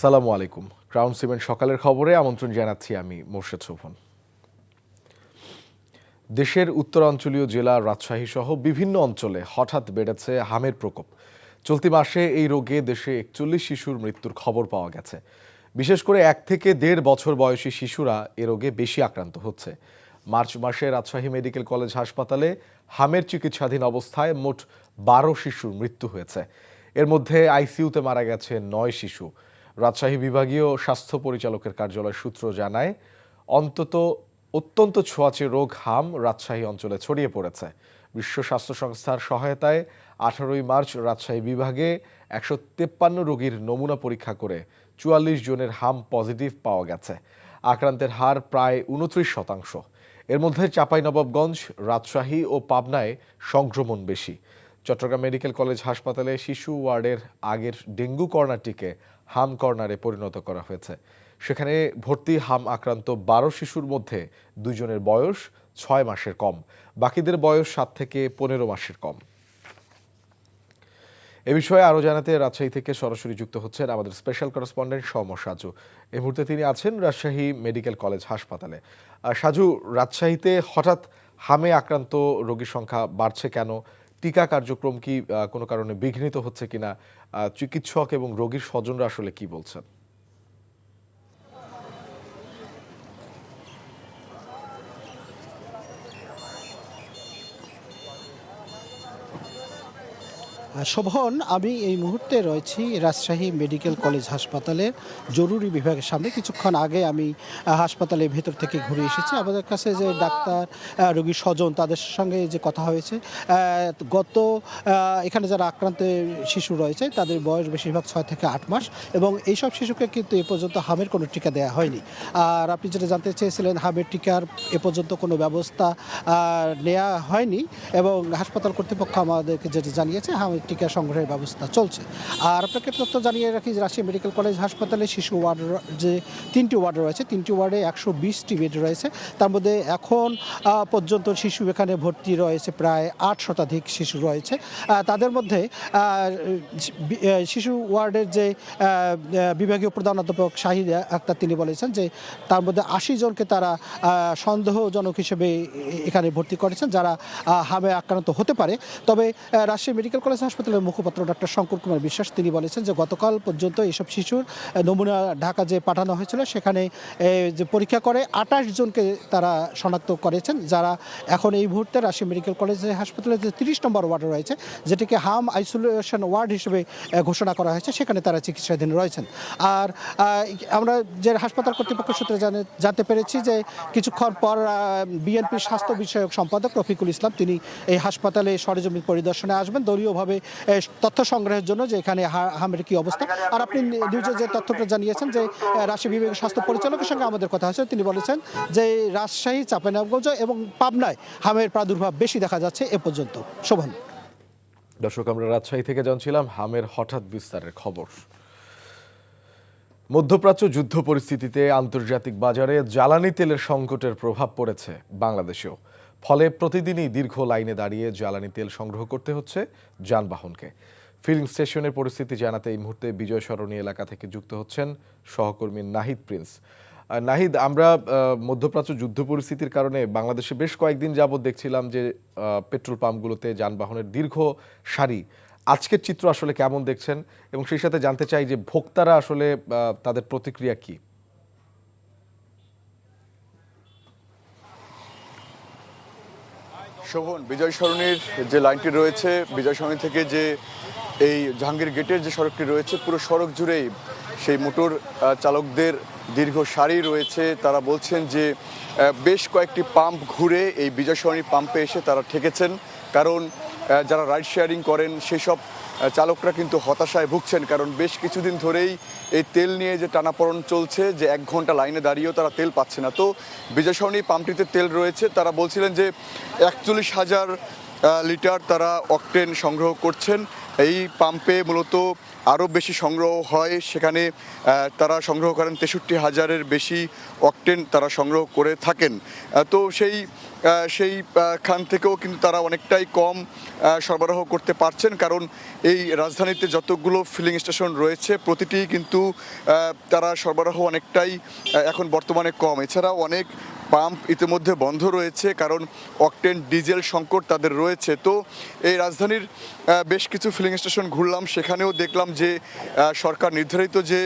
আসসালামু আলাইকুম। Crown cement সকালের খবরে আমন্ত্রণ জানাচ্ছি আমি মোর্শেদ শোভন। দেশের উত্তরাঞ্চলীয় জেলা রাজশাহী সহ বিভিন্ন অঞ্চলে হঠাৎ বেড়েছে হামের প্রকোপ। চলতি মাসে এই রোগে দেশে 41 শিশুর মৃত্যুর খবর পাওয়া গেছে। বিশেষ করে 1 থেকে 1.5 বছর বয়সী শিশুরা এ রোগে বেশি আক্রান্ত হচ্ছে। মার্চ মাসে রাজশাহী মেডিকেল কলেজ হাসপাতালে হামের চিকিৎসাধীন অবস্থায় মোট 12 শিশুর মৃত্যু হয়েছে। এর মধ্যে আইসিইউতে মারা গেছে 9 শিশু। রাজশাহী বিভাগীয় স্বাস্থ্য পরিচালকের কার্যালয় সূত্র জানায়, অত্যন্ত ছোঁয়াচে রোগ হাম রাজশাহী অঞ্চলে ছড়িয়ে পড়েছে। বিশ্ব স্বাস্থ্য সংস্থার সহায়তায় 18 মার্চ রাজশাহী বিভাগে 153 রোগীর নমুনা পরীক্ষা করে 44 জনের হাম পজিটিভ পাওয়া গেছে। আক্রান্তের হার প্রায় 29%। এর মধ্যে চাঁপাইনবাবগঞ্জ, রাজশাহী ও পাবনায় সংক্রমণ বেশি। চট্টগ্রাম মেডিকেল কলেজ হাসপাতালে শিশু ওয়ার্ডের আগের ডেঙ্গু কর্নারটিকে হাম কর্নারে পরিণত করা হয়েছে। সেখানে ভর্তি হাম আক্রান্ত 12 শিশুর মধ্যে 2 জনের বয়স 6 মাসের কম, বাকিদের বয়স 7 থেকে 15 মাসের কম। এ বিষয়ে আরও জানাতে রাজশাহী থেকে সরাসরি যুক্ত হচ্ছেন আমাদের স্পেশাল করেসপন্ডেন্ট সৌম্য সাজু। এই মুহূর্তে তিনি আছেন রাজশাহী মেডিকেল কলেজ হাসপাতালে। সাজু, রাজশাহীতে হঠাৎ হামে আক্রান্ত রোগীর সংখ্যা বাড়ছে কেন? টিকা কার্যক্রম কি কোনো কারণে বিঘ্নিত হচ্ছে কিনা? চিকিৎসক এবং রোগীর স্বজনরা আসলে কি বলছেন? শোভন, আমি এই মুহূর্তে রয়েছি রাজশাহী মেডিকেল কলেজ হাসপাতালের জরুরি বিভাগের সামনে। কিছুক্ষণ আগে আমি হাসপাতালের ভেতর থেকে ঘুরে এসেছি। আমাদের কাছে যে ডাক্তার, রোগীর স্বজন, তাদের সঙ্গে যে কথা হয়েছে, এখানে যারা আক্রান্ত শিশু রয়েছে তাদের বয়স বেশিরভাগ 6 থেকে 8 মাস, এবং এইসব শিশুকে কিন্তু এ পর্যন্ত হামের কোনো টিকা দেওয়া হয়নি। আর আপনি যেটা জানতে চেয়েছিলেন, হামের টিকার এ পর্যন্ত কোনো ব্যবস্থা নেওয়া হয়নি, এবং হাসপাতাল কর্তৃপক্ষ আমাদেরকে যেটা জানিয়েছে, হামের টিকা সংগ্রহের ব্যবস্থা চলছে। আর আপনাকে তথ্য জানিয়ে রাখি, রাজশাহী মেডিকেল কলেজ হাসপাতালে শিশু ওয়ার্ড যে 3টি ওয়ার্ড রয়েছে, 3টি ওয়ার্ডে 120টি বেড রয়েছে। তার মধ্যে এখন পর্যন্ত শিশু এখানে ভর্তি রয়েছে প্রায় 8 শতাধিক শিশু রয়েছে। তাদের মধ্যে শিশু ওয়ার্ডের যে বিভাগীয় প্রধান অধ্যাপক শাহিদ আক্তার, তিনি বলেছেন যে তার মধ্যে 80 জনকে তারা সন্দেহজনক হিসেবে এখানে ভর্তি করেছেন, যারা হামে আক্রান্ত হতে পারে। তবে রাজশাহী মেডিকেল কলেজ হাসপাতালের মুখপাত্র ডক্টর শঙ্কর কুমার বিশ্বাস, তিনি বলেছেন যে গতকাল পর্যন্ত এসব শিশুর নমুনা ঢাকা যে পাঠানো হয়েছিল, সেখানে যে পরীক্ষা করে 28 জনকে তারা শনাক্ত করেছেন, যারা এখন এই মুহূর্তে রাজশাহী মেডিকেল কলেজ হাসপাতালের যে 30 নম্বর ওয়ার্ড রয়েছে, যেটিকে হাম আইসোলেশন ওয়ার্ড হিসেবে ঘোষণা করা হয়েছে, সেখানে তারা চিকিৎসাধীন রয়েছেন। আর আমরা যে হাসপাতাল কর্তৃপক্ষ সূত্রে জানতে পেরেছি যে কিছুক্ষণ পর বিএনপির স্বাস্থ্য বিষয়ক সম্পাদক রফিকুল ইসলাম, তিনি এই হাসপাতালে সরেজমিন পরিদর্শনে আসবেন দলীয়ভাবে তথ্য সংগ্রহের জন্য, যে এখানে হামের কি অবস্থা। আর আপনি নিউজে যে তথ্যটা জানিয়েছেন যে রাজশাহী বিভাগীয় স্বাস্থ্য পরিচালকের সঙ্গে আমাদের কথা হয়েছে, তিনি বলেছেন যে রাজশাহী, চাঁপাইনবাবগঞ্জ এবং পাবনায় হামের প্রাদুর্ভাব বেশি দেখা যাচ্ছে এ পর্যন্ত। শোভন। দর্শক, আমরা রাজশাহী থেকে জানছিলাম হামের হঠাৎ বিস্তারের খবর। মধ্যপ্রাচ্য যুদ্ধ পরিস্থিতিতে আন্তর্জাতিক বাজারে জ্বালানি তেলের সংকটের প্রভাব পড়েছে বাংলাদেশেও। ফলে প্রতিদিনই দীর্ঘ লাইনে দাঁড়িয়ে জ্বালানি তেল সংগ্রহ করতে হচ্ছে যানবাহনকে। ফিলিং স্টেশনের পরিস্থিতি জানাতে এই মুহূর্তে বিজয় সরণি এলাকা থেকে যুক্ত হচ্ছেন সহকর্মী নাহিদ প্রিন্স। নাহিদ, আমরা মধ্যপ্রাচ্য যুদ্ধ পরিস্থিতির কারণে বাংলাদেশে বেশ কয়েকদিন যাবৎ দেখছিলাম যে পেট্রোল পাম্পগুলোতে যানবাহনের দীর্ঘ সারি। আজকের চিত্র আসলে কেমন দেখছেন, এবং সেই সাথে জানতে চাই যে ভোক্তারা আসলে তাদের প্রতিক্রিয়া কি? শোভন, বিজয় সরণির যে লাইনটি রয়েছে, বিজয় সরণি থেকে যে এই জাহাঙ্গীর গেটের যে সড়কটি রয়েছে, পুরো সড়ক জুড়েই সেই মোটর চালকদের দীর্ঘ সারি রয়েছে। তারা বলছেন যে বেশ কয়েকটি পাম্প ঘুরে এই বিজয় সরণি পাম্পে এসে তারা ঠেকেছেন, কারণ যারা রাইড শেয়ারিং করেন সেসব চালকরা কিন্তু হতাশায় ভুগছেন, কারণ বেশ কিছুদিন ধরেই এই তেল নিয়ে যে টানাপড়ন চলছে, যে 1 ঘন্টা লাইনে দাঁড়িয়েও তারা তেল পাচ্ছে না। তো বিজয় সরণি পাম্পটিতে তেল রয়েছে, তারা বলছিলেন যে 41,000 লিটার তারা অকটেন সংগ্রহ করছেন, এই পাম্পে মূলত আরও বেশি সংগ্রহ হয়। সেখানে তারা সংগ্রহ করেন 63,000-এর বেশি অকটেন তারা সংগ্রহ করে থাকেন। তো সেই খান থেকেও কিন্তু তারা অনেকটাই কম সরবরাহ করতে পারছেন, কারণ এই রাজধানীতে যতগুলো ফিলিং স্টেশন রয়েছে প্রতিটি কিন্তু তারা সরবরাহ অনেকটাই এখন বর্তমানে কম। এছাড়াও অনেক পাম্প ইতিমধ্যে বন্ধ রয়েছে, কারণ অকটেন ডিজেল সংকট তাদের রয়েছে। তো এই রাজধানীর বেশ কিছু ফিলিং স্টেশন ঘুরলাম, সেখানেও দেখলাম যে সরকার নির্ধারিত যে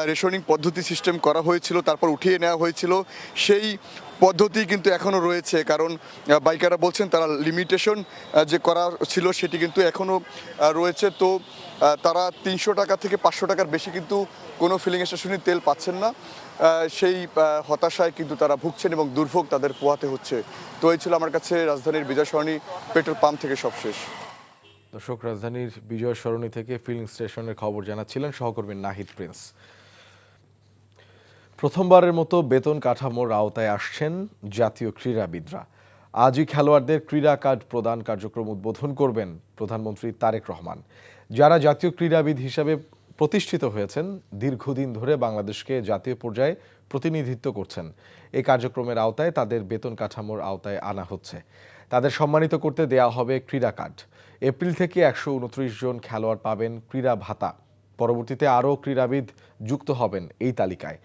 রেশনিং পদ্ধতি সিস্টেম করা হয়েছিল তারপর উঠিয়ে নেওয়া হয়েছিল, সেই পদ্ধতি কিন্তু এখনও রয়েছে। কারণ বাইকাররা বলছেন তারা লিমিটেশন যে করা ছিল সেটি কিন্তু এখনও রয়েছে। তো তারা 300 টাকা থেকে 500 টাকার বেশি কিন্তু কোনো ফিলিং স্টেশনে তেল পাচ্ছেন না। সেই হতাশায় কিন্তু তারা ভুগছেন এবং দুর্ভোগ তাদের পোহাতে হচ্ছে। তো এই ছিল আমার কাছে রাজধানীর বিজয় সরণি পেট্রোল পাম্প থেকে সবশেষ। দর্শক, রাজধানীর বিজয় সরণি থেকে ফিলিং স্টেশনের খবর জানাচ্ছিলেন সহকর্মী নাহিদ প্রিন্স। প্রথমবারের মতো বেতন কাঠামোর আওতায় আসছেন জাতীয় ক্রীড়াবিদরা। আজই খেলোয়াড়দের ক্রীড়া কার্ড প্রদান কার্যক্রম উদ্বোধন করবেন প্রধানমন্ত্রী তারেক রহমান। যারা জাতীয় ক্রীড়াবিদ হিসাবে প্রতিষ্ঠিত হয়েছেন, দীর্ঘদিন ধরে বাংলাদেশকে জাতীয় পর্যায়ে প্রতিনিধিত্ব করছেন, এই কার্যক্রমের আওতায় তাদের বেতন কাঠামোর আওতায় আনা হচ্ছে। তাদের সম্মানিত করতে দেয়া হবে ক্রীড়া কার্ড। এপ্রিল থেকে 129 জন খেলোয়াড় পাবেন ক্রীড়া ভাতা। পরবর্তীতে আরও ক্রীড়াবিদ যুক্ত হবেন এই তালিকায়।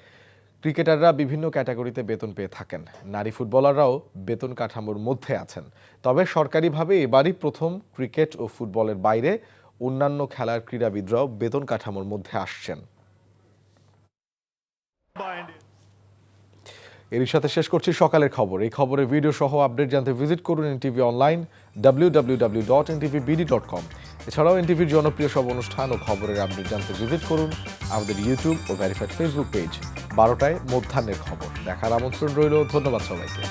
ক্রিকেটাররা বিভিন্ন ক্যাটাগরিতে বেতন পেয়ে থাকেন। নারী ফুটবলাররাও বেতন কাঠামোর মধ্যে আছেন। তবে সরকারিভাবে এবারই প্রথম ক্রিকেট ও ফুটবলের বাইরে অন্যান্য খেলার ক্রীড়াবিদরাও বেতন কাঠামোর মধ্যে আসছেন। এরই সাথে শেষ করছি সকালের খবর। এই খবরের ভিডিও সহ আপডেট জানতে ভিজিট করুন এনটিভি অনলাইন www.ntvbd.com। এছাড়াও এনটিভির জনপ্রিয় সব অনুষ্ঠান ও খবরের আপডেট জানতে ভিজিট করুন আমাদের ইউটিউব ও ভেরিফাইড ফেসবুক পেজ। 12টায় মধ্যাহ্নের খবর দেখার আমন্ত্রণ রইল। ধন্যবাদ সবাইকে।